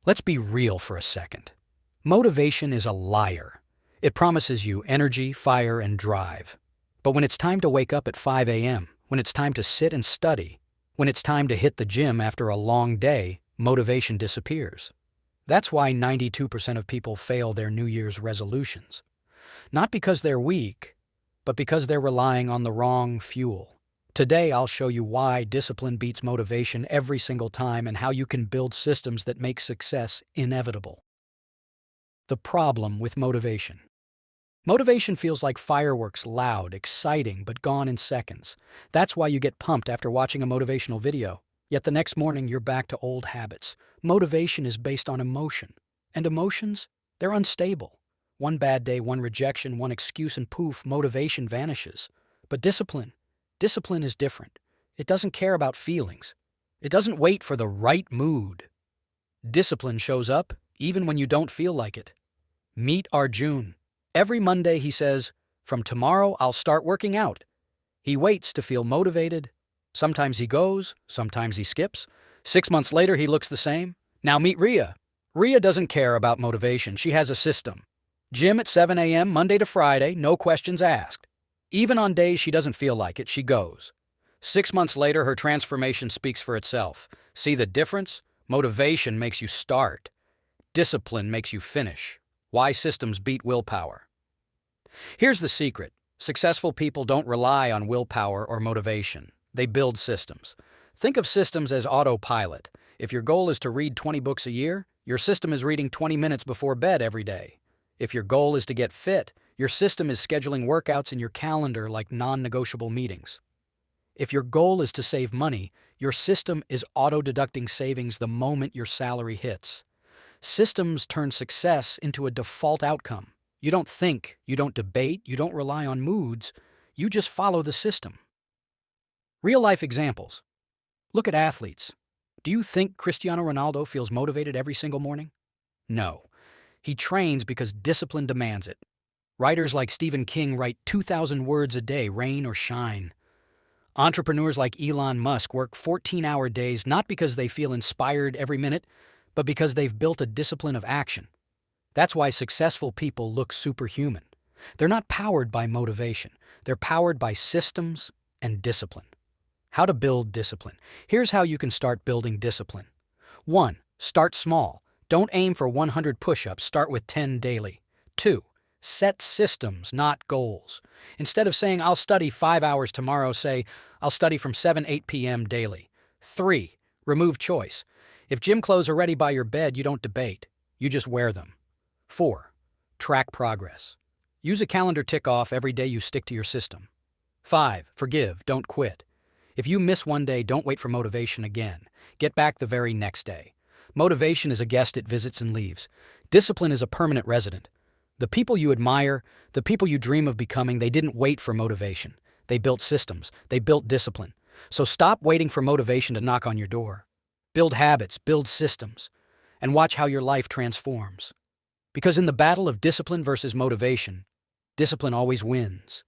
Let's be real for a second. Motivation is a liar. It promises you energy, fire, and drive. But when it's time to wake up at 5 a.m., when it's time to sit and study, when it's time to hit the gym after a long day, motivation disappears. That's why 92% of people fail their New Year's resolutions. Not because they're weak, but because they're relying on the wrong fuel. Today, I'll show you why discipline beats motivation every single time and how you can build systems that make success inevitable. The problem with motivation. Motivation feels like fireworks, loud, exciting, but gone in seconds. That's why you get pumped after watching a motivational video. Yet the next morning, you're back to old habits. Motivation is based on emotion. And emotions, they're unstable. One bad day, one rejection, one excuse, and poof, motivation vanishes. But discipline is different. It doesn't care about feelings. It doesn't wait for the right mood. Discipline shows up even when you don't feel like it. Meet Arjun. Every Monday he says, "From tomorrow I'll start working out." He waits to feel motivated. Sometimes he goes, sometimes he skips. 6 months later he looks the same. Now meet Ria. Ria doesn't care about motivation. She has a system. Gym at 7 a.m. Monday to Friday, no questions asked. Even on days she doesn't feel like it, she goes. 6 months later, her transformation speaks for itself. See the difference? Motivation makes you start. Discipline makes you finish. Why systems beat willpower. Here's the secret. Successful people don't rely on willpower or motivation. They build systems. Think of systems as autopilot. If your goal is to read 20 books a year, your system is reading 20 minutes before bed every day. If your goal is to get fit, your system is scheduling workouts in your calendar like non-negotiable meetings. If your goal is to save money, your system is auto-deducting savings the moment your salary hits. Systems turn success into a default outcome. You don't think, you don't debate, you don't rely on moods, you just follow the system. Real-life examples. Look at athletes. Do you think Cristiano Ronaldo feels motivated every single morning? No. He trains because discipline demands it. Writers like Stephen King write 2,000 words a day, rain or shine. Entrepreneurs like Elon Musk work 14-hour days not because they feel inspired every minute, but because they've built a discipline of action. That's why successful people look superhuman. They're not powered by motivation. They're powered by systems and discipline. How to build discipline. Here's how you can start building discipline. 1. Start small. Don't aim for 100 push-ups. Start with 10 daily. 2. Set systems, not goals. Instead of saying, "I'll study 5 hours tomorrow," say, "I'll study from 7-8 p.m. daily." 3. Remove choice. If gym clothes are ready by your bed, you don't debate. You just wear them. 4. Track progress. Use a calendar tick-off every day you stick to your system. 5. Forgive, don't quit. If you miss one day, don't wait for motivation again. Get back the very next day. Motivation is a guest it visits and leaves. Discipline is a permanent resident. The people you admire, the people you dream of becoming, they didn't wait for motivation. They built systems. They built discipline. So stop waiting for motivation to knock on your door. Build habits, build systems, and watch how your life transforms. Because in the battle of discipline versus motivation, discipline always wins.